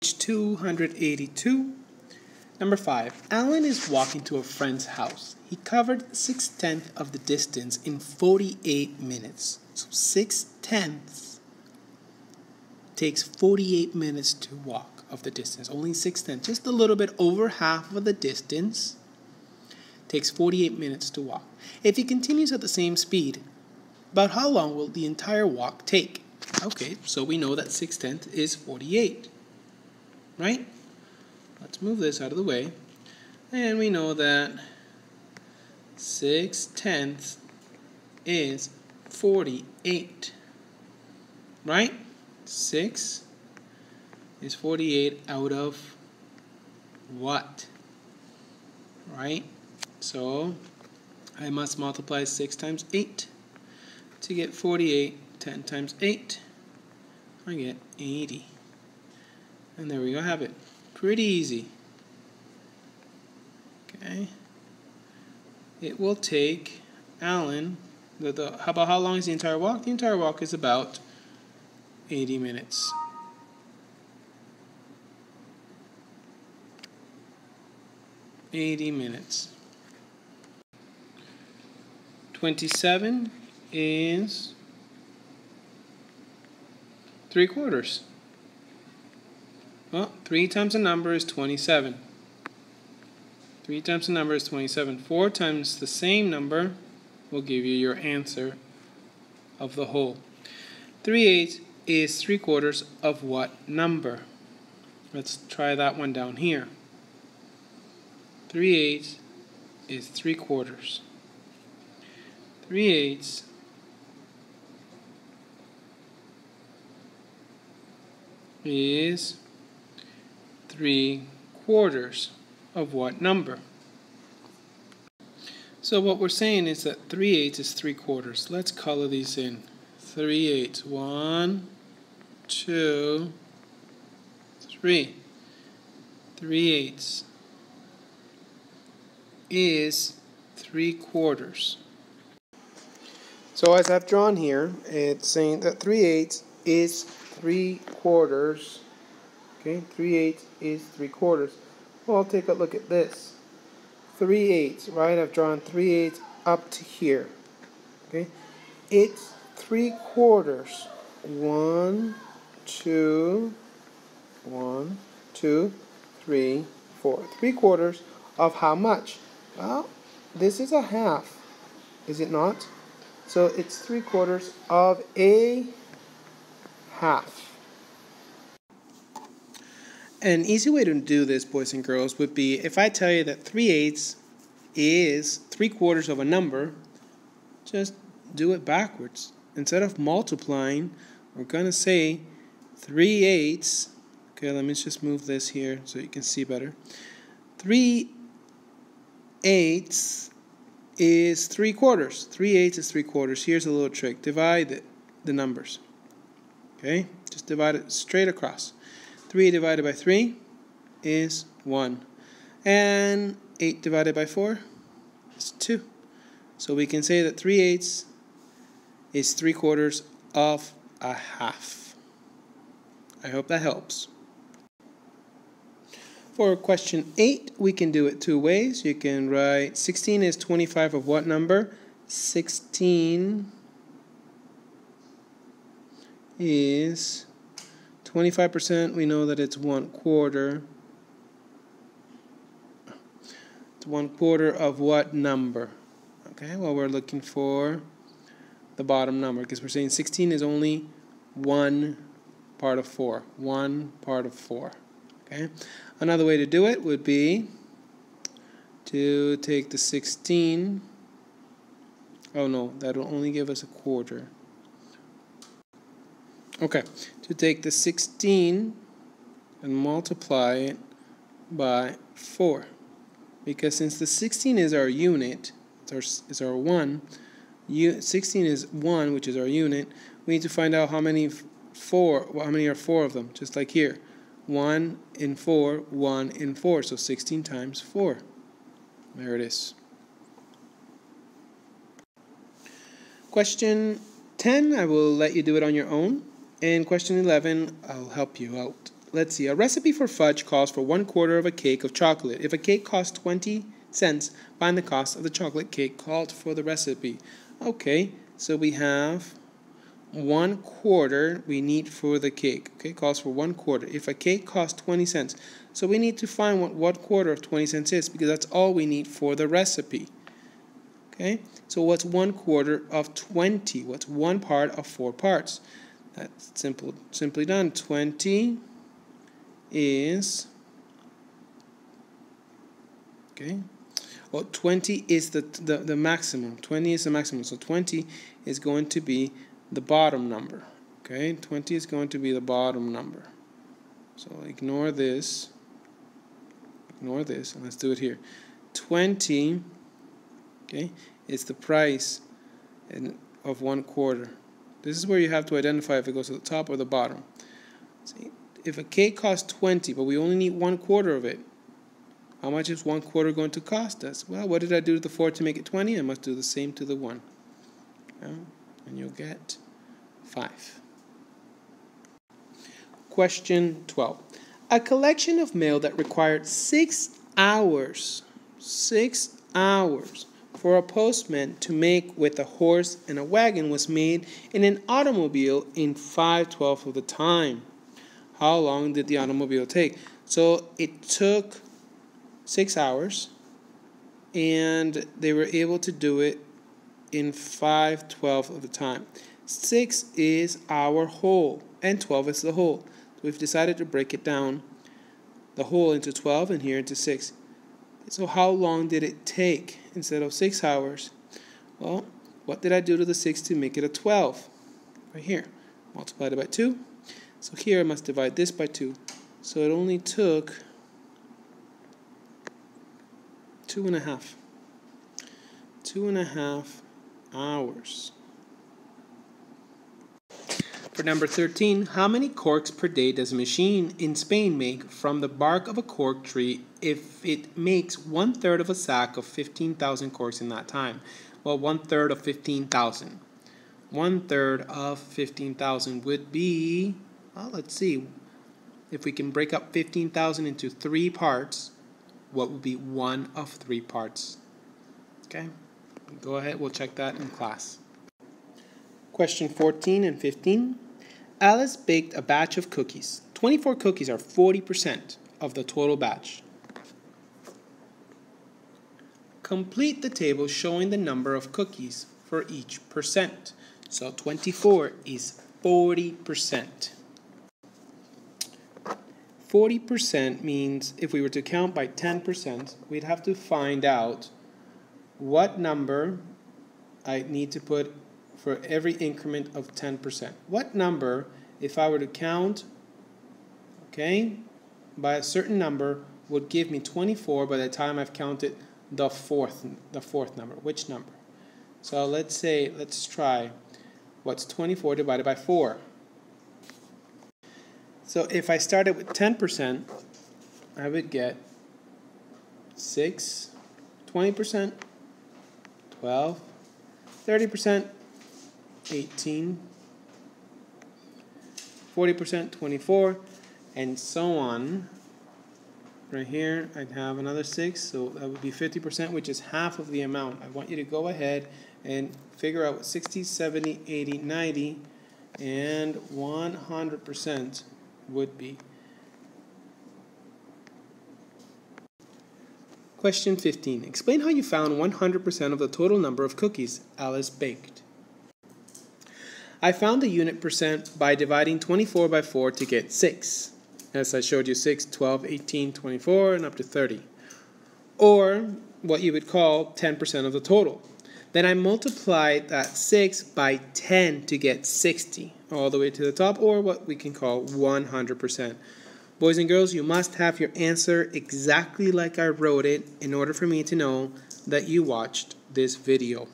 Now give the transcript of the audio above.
Page 282. Number 5. Alan is walking to a friend's house. He covered 6/10 of the distance in 48 minutes. So 6/10 takes 48 minutes to walk of the distance. Only 6/10, just a little bit over half of the distance, takes 48 minutes to walk. If he continues at the same speed, about how long will the entire walk take? Okay, so we know that 6/10 is 48. Right? Let's move this out of the way. And we know that 6/10 is 48. Right? 6 is 48 out of what? Right? So I must multiply 6 times 8 to get 48. 10 times 8, I get 80. And there we go, have it. Pretty easy. Okay. It will take Alan, how long is the entire walk? The entire walk is about 80 minutes. .80 27 is 3/4. Well, 3 times the number is 27. 3 times the number is 27. 4 times the same number will give you your answer of the whole. 3/8 is 3/4 of what number? Let's try that one down here. 3/8 is 3/4. 3/8 is 3/4 of what number? So what we're saying is that 3/8 is 3/4. Let's color these in. 3/8. 1, 2, 3. 3/8 is 3/4. So as I've drawn here, it's saying that 3/8 is 3/4. Okay, 3/8 is 3/4. Well, I'll take a look at this. 3/8, right? I've drawn 3/8 up to here. Okay, it's 3/4. 1, 2, 3, 4. 3/4 of how much? Well, this is a half, is it not? So it's 3/4 of a half. An easy way to do this, boys and girls, would be if I tell you that 3/8 is 3/4 of a number, just do it backwards. Instead of multiplying, we're going to say 3/8. Okay, let me just move this here so you can see better. 3/8 is 3/4. 3/8 is 3/4. Here's a little trick. Divide the numbers. Okay, just divide it straight across. 3 divided by 3 is 1. And 8 divided by 4 is 2. So we can say that 3/8 is 3/4 of a half. I hope that helps. For question 8, we can do it two ways. You can write 16 is 25 of what number? 16 is 25%. We know that it's 1/4. It's 1/4 of what number? Okay, well, we're looking for the bottom number because we're saying 16 is only 1 part of 4. 1 part of 4. Okay. Another way to do it would be to take the 16. Oh no, that will only give us 1/4. Okay, to take the 16 and multiply it by 4. Because since the 16 is our unit, is our 1, 16 is 1, which is our unit, we need to find out how many are 4 of them, just like here. 1 in 4, 1 in 4, so 16 times 4. There it is. Question 10, I will let you do it on your own. And question 11, I'll help you out let's see. A recipe for fudge calls for 1/4 of a cake of chocolate. If a cake costs 20 cents, find the cost of the chocolate cake called for the recipe. Okay, so we have 1/4 we need for the cake. Okay, calls for 1/4. If a cake costs 20 cents, so we need to find what 1/4 of 20 cents is, because that's all we need for the recipe. Okay, so what's 1/4 of 20? What's one part of 4 parts? That's simply done. 20 is, okay, well, 20 is the maximum. 20 is the maximum, so 20 is going to be the bottom number. Okay, 20 is going to be the bottom number. So ignore this, and let's do it here. 20, okay, is the price of 1/4. This is where you have to identify if it goes to the top or the bottom. See, if a cake costs 20, but we only need 1/4 of it, how much is 1/4 going to cost us? Well, what did I do to the 4 to make it 20? I must do the same to the 1. And you'll get 5. Question 12. A collection of mail that required 6 hours for a postman to make with a horse and a wagon was made in an automobile in 5/12 of the time. How long did the automobile take? So it took 6 hours, and they were able to do it in 5/12 of the time. 6 is our whole, and 12 is the whole. So we've decided to break it down, the whole, into 12 and here into 6. So how long did it take instead of 6 hours? Well, what did I do to the 6 to make it a 12? Right here. Multiplied it by 2. So here I must divide this by 2. So it only took 2.5. 2.5 hours. For number 13, how many corks per day does a machine in Spain make from the bark of a cork tree if it makes 1/3 of a sack of 15,000 corks in that time? Well, 1/3 of 15,000. 1/3 of 15,000 would be, well, let's see. If we can break up 15,000 into 3 parts, what would be 1 of 3 parts? Okay, go ahead, we'll check that in class. Question 14 and 15. Alice baked a batch of cookies. 24 cookies are 40% of the total batch. Complete the table showing the number of cookies for each percent. So 24 is 40%. 40% means if we were to count by 10%, we'd have to find out what number I need to put for every increment of 10%. What number, if I were to count, okay, by a certain number, would give me 24 by the time I've counted the fourth number? Which number? So let's try, what's 24 divided by 4? So if I started with 10%, I would get 6, 20%, 12, 30%, 18, 40%, 24, and so on. Right here, I'd have another 6, so that would be 50%, which is half of the amount. I want you to go ahead and figure out what 60, 70, 80, 90, and 100% would be. Question 15. Explain how you found 100% of the total number of cookies Alice baked. I found the unit percent by dividing 24 by 4 to get 6. As I showed you, 6, 12, 18, 24, and up to 30. Or what you would call 10% of the total. Then I multiplied that 6 by 10 to get 60, all the way to the top, or what we can call 100%. Boys and girls, you must have your answer exactly like I wrote it in order for me to know that you watched this video.